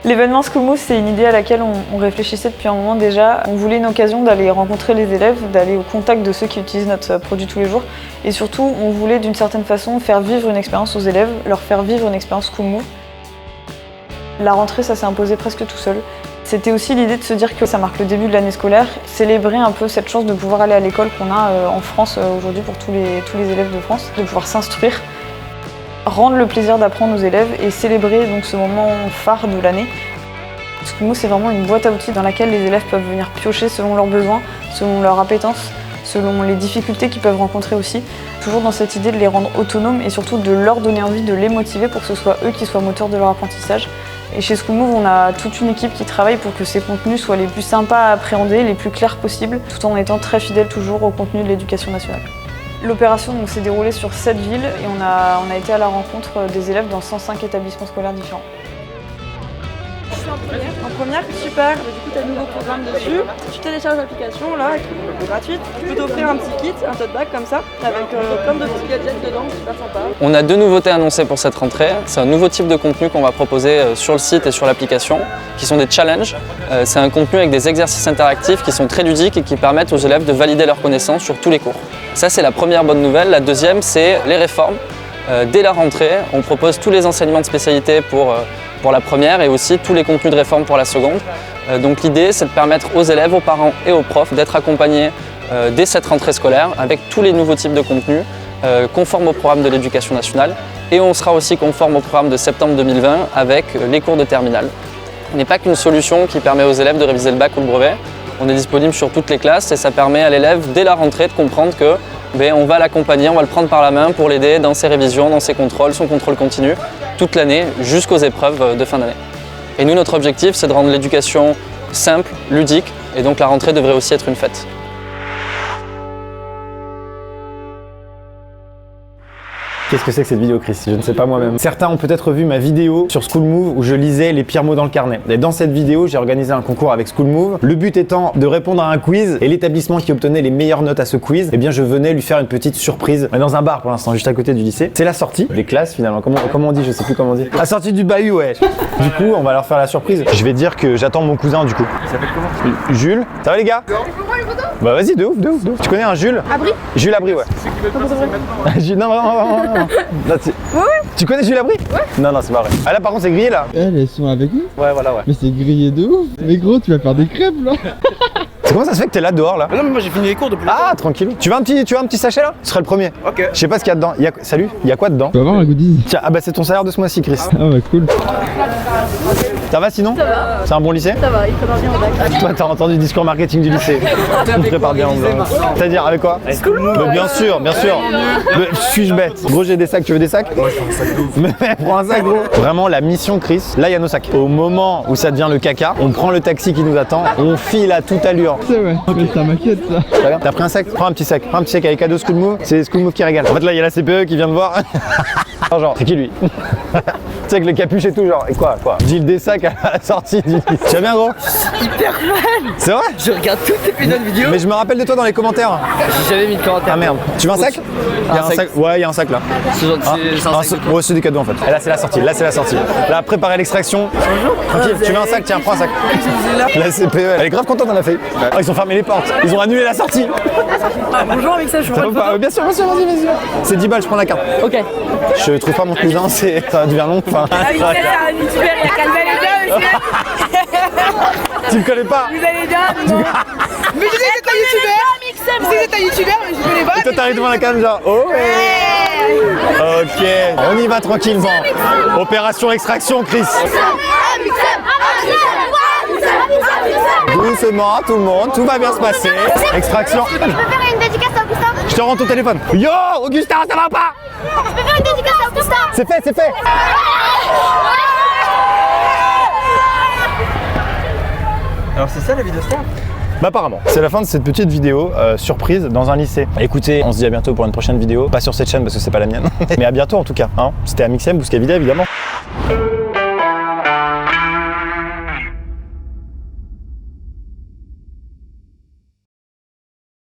L'événement School Move, c'est une idée à laquelle on réfléchissait depuis un moment déjà. On voulait une occasion d'aller rencontrer les élèves, d'aller au contact de ceux qui utilisent notre produit tous les jours. Et surtout, on voulait d'une certaine façon faire vivre une expérience aux élèves, leur faire vivre une expérience School Move. La rentrée, ça s'est imposé presque tout seul. C'était aussi l'idée de se dire que ça marque le début de l'année scolaire, célébrer un peu cette chance de pouvoir aller à l'école qu'on a en France aujourd'hui pour tous les élèves de France, de pouvoir s'instruire, rendre le plaisir d'apprendre aux élèves et célébrer donc ce moment phare de l'année. School Move, c'est vraiment une boîte à outils dans laquelle les élèves peuvent venir piocher selon leurs besoins, selon leurs appétences, selon les difficultés qu'ils peuvent rencontrer aussi. Toujours dans cette idée de les rendre autonomes et surtout de leur donner envie, de les motiver pour que ce soit eux qui soient moteurs de leur apprentissage. Et chez School Move, on a toute une équipe qui travaille pour que ces contenus soient les plus sympas à appréhender, les plus clairs possibles, tout en étant très fidèles toujours au contenu de l'éducation nationale. L'opération s'est déroulée sur 7 villes et on a été à la rencontre des élèves dans 105 établissements scolaires différents. Je suis en première, super. Du coup, tu as le nouveau programme dessus. Tu télécharges l'application là, qui est gratuite. Je peux t'offrir un petit kit, un tote bag comme ça, avec plein de petits gadgets dedans, super sympa. On a 2 nouveautés annoncées pour cette rentrée. C'est un nouveau type de contenu qu'on va proposer sur le site et sur l'application, qui sont des challenges. C'est un contenu avec des exercices interactifs qui sont très ludiques et qui permettent aux élèves de valider leurs connaissances sur tous les cours. Ça, c'est la première bonne nouvelle. La deuxième, c'est les réformes. Dès la rentrée, on propose tous les enseignements de spécialité pour la première et aussi tous les contenus de réforme pour la seconde. Donc l'idée, c'est de permettre aux élèves, aux parents et aux profs d'être accompagnés dès cette rentrée scolaire avec tous les nouveaux types de contenus conformes au programme de l'éducation nationale. Et on sera aussi conforme au programme de septembre 2020 avec les cours de terminale. Ce n'est pas qu'une solution qui permet aux élèves de réviser le bac ou le brevet. On est disponible sur toutes les classes et ça permet à l'élève dès la rentrée de comprendre que on va l'accompagner, on va le prendre par la main pour l'aider dans ses révisions, dans ses contrôles, son contrôle continu, toute l'année jusqu'aux épreuves de fin d'année. Et nous, notre objectif, c'est de rendre l'éducation simple, ludique, et donc la rentrée devrait aussi être une fête. Qu'est-ce que c'est que cette vidéo, Chris? Je ne sais pas moi-même. Certains ont peut-être vu ma vidéo sur School Move où je lisais les pires mots dans le carnet. Et dans cette vidéo, j'ai organisé un concours avec School Move. Le but étant de répondre à un quiz et l'établissement qui obtenait les meilleures notes à ce quiz, eh bien je venais lui faire une petite surprise. On est dans un bar pour l'instant, juste à côté du lycée. C'est la sortie des classes finalement. Comment on dit? Je sais plus comment on dit. La sortie du bahut, ouais. Du coup, on va leur faire la surprise. Je vais dire que j'attends mon cousin du coup. Il s'appelle comment? Jules. Ça va les gars? Bah vas-y, de ouf. Tu connais un Jules? Abri? Jules Abri, ouais. C'est qui veut passer? Jules, non, vraiment. Là, Ouais. tu connais Jules Abri? Ouais. Non, c'est pas vrai. Ah là par contre c'est grillé là. Elles sont avec nous? Ouais, voilà, ouais. Mais c'est grillé de ouf. Mais gros, tu vas faire des crêpes là. Comment ça se fait que t'es là dehors là? Non mais moi j'ai fini les cours depuis longtemps. Ah tranquille. Tu veux un petit sachet là? Ce serait le premier. Ok. Je sais pas ce qu'il y a dedans. Salut, il y a quoi dedans? Tu vas avoir un goodies. Tiens, ah bah c'est ton salaire de ce mois-ci Chris. Ah bah cool. Ça va sinon? Ça va. C'est un bon lycée? Ça va, il prépare bien au bac. Toi t'as entendu le discours marketing du lycée. On te prépare bien. C'est-à-dire avec quoi? Mais bien sûr. Mais suis-je bête? Gros j'ai des sacs, tu veux des sacs? Moi je prends un sac de ouf. Mais prends un sac gros. Vraiment la mission Chris, là il y a nos sacs. Au moment où ça devient le caca, on prend le taxi qui nous attend, on file à toute allure. C'est vrai, mais ça m'inquiète ça. T'as pris un sac? Prends un petit sac. Prends un petit sac avec cadeau School Move. C'est School Move qui régale. En fait là il y a la CPE qui vient de voir. Genre, c'est qui lui? Tu sais avec le capuche et tout genre. Et quoi? Gilles des sacs à la sortie du lycée. Tu vas bien gros? Hyper fan. C'est vrai? Je regarde toutes tes putains de vidéos. Mais je me rappelle de toi dans les commentaires. J'ai jamais mis de commentaire. Ah merde. Tu veux un sac? Il y a un sac. Ouais, il y a un sac là. Ouais, c'est des cadeaux en fait. Et là c'est la sortie. Là, préparez l'extraction. Tranquille. Tu veux un sac? Tiens, prends un sac. La CPE, elle est grave contente, elle a fait. Oh, ils ont fermé les portes. Ils ont annulé la sortie. Bonjour avec ça, je Ça vois va pas? Bien sûr, vas-y. C'est 10 balles, je prends la carte. Ok. Je trouve pas mon cousin, ça devient long. Enfin, Ah oui, c'est un youtubeur, il y a calmé les gars, monsieur. tu me connais pas? Vous allez bien? Non. Mais je sais que c'est un youtubeur. Je sais que c'est un youtubeur, mais je connais pas. Et toi t'arrives devant la cam genre oh ouais. Ok, on y va tranquillement. Opération extraction Chris. Doucement tout le monde, tout va bien se passer. Extraction. Je peux faire une dédicace à Augustin? Je te rends ton téléphone. Yo Augustin, ça va pas? Je peux faire une dédicace à Augustin? C'est fait. Alors c'est ça la vidéo star? Bah apparemment, c'est la fin de cette petite vidéo surprise dans un lycée. Écoutez, on se dit à bientôt pour une prochaine vidéo. Pas sur cette chaîne parce que c'est pas la mienne. Mais à bientôt en tout cas. Hein. C'était Amixem, Bouscavida évidemment.